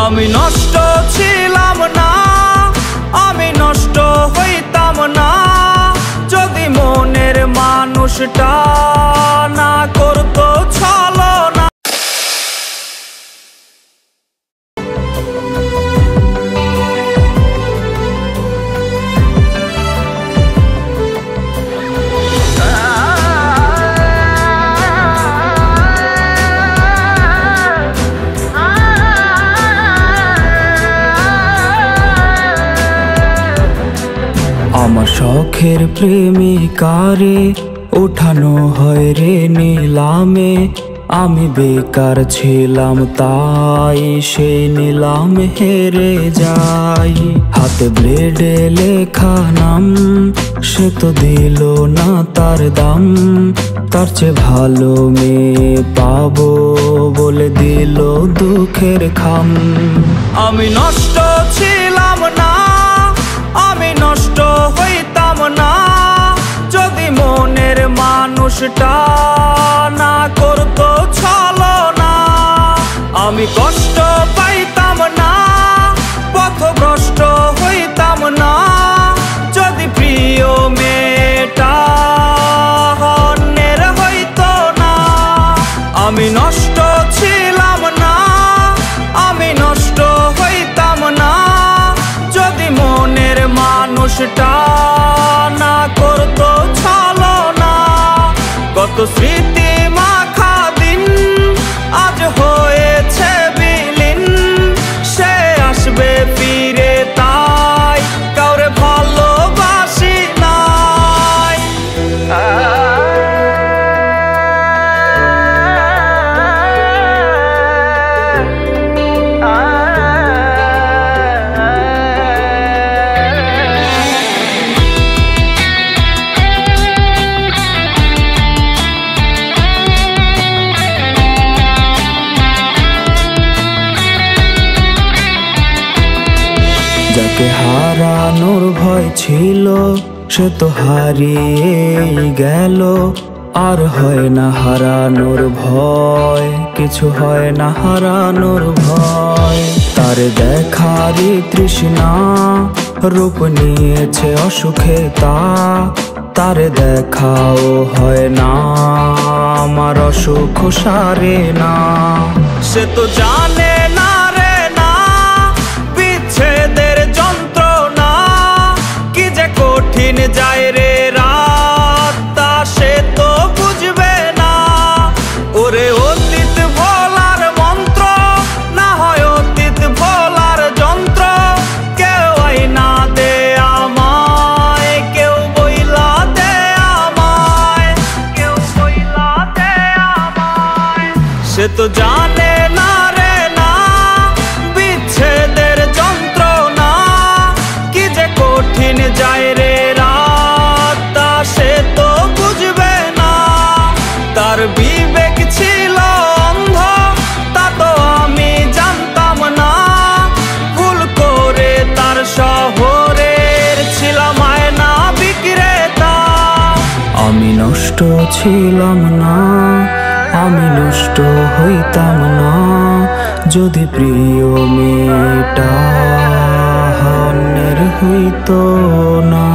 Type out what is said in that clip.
আমি নষ্ট ছিলাম না, আমি নষ্ট হইতাম না যদি মনের মানুষটা না করতো ছলনা। আমার শখের প্রেমিকারে উঠানো হয় রে নিলামে, আমি বেকার ছিলাম তাই সেই নিলাম হেরে যাই। হাতে ব্লেডে লেখা নাম, সে তো দিল না তার দাম, তার চেয়ে ভালো মেয়ে পাবো বলে দিল দুঃখের খাম। আমি নষ্ট ছিলাম না, আমি নষ্ট হইতাম না যদি মনের মানুষটা না করতো ছলনা। আমি কষ্ট পাইতাম না, পথভ্রষ্ট হইতাম না যদি প্রিয় মেয়েটা অন্যের হইতো না। আমি নষ্ট ছিলাম না, আমি নষ্ট হইতাম না যদি মনের মানুষটা না করতো ছলনা। কত স্মৃতি মাখা দিন আজ হয়েছে বিলীন, সে আসবে ফিরে তাই কাউরে ভালোবাসি নাই। যাকে হারানোর ভয় ছিল সে তো হারিয়ে গেল, আর হয় না হারানোর ভয়, কিছু হয় না হারানোর ভয়। তার দেখারই তৃষ্ণা রূপ নিয়েছে অসুখে তার দেখাও হয় না, আমার অসুখ সারে না। সে তো জানে না রে না বিচ্ছেদের যন্ত্রণা, কি যে কঠিন যায় রে রাত তা সে তো বুঝবে না। ওরে অতীত ভোলার মন্ত্র না হয় অতীত ভোলার যন্ত্র, কেউ আইনা দে আমায়, কেউ বইলা দে আমায়, কেউ বইলা দে আমায়। সে তো জানে না রে না বিচ্ছেদের যন্ত্রণা, কি যে কঠিন যায় রে রাত তা সে তো বুঝবে না। তার বিবেক ছিল অন্ধ তা তো আমি জানতাম না, ভুল করে তার শহরের ছিলাম আয়না বিক্রেতা। আমি নষ্ট ছিলাম না, আমি নষ্ট হইতাম না যদি প্রিয় মেয়েটা অন্যের হইতো না।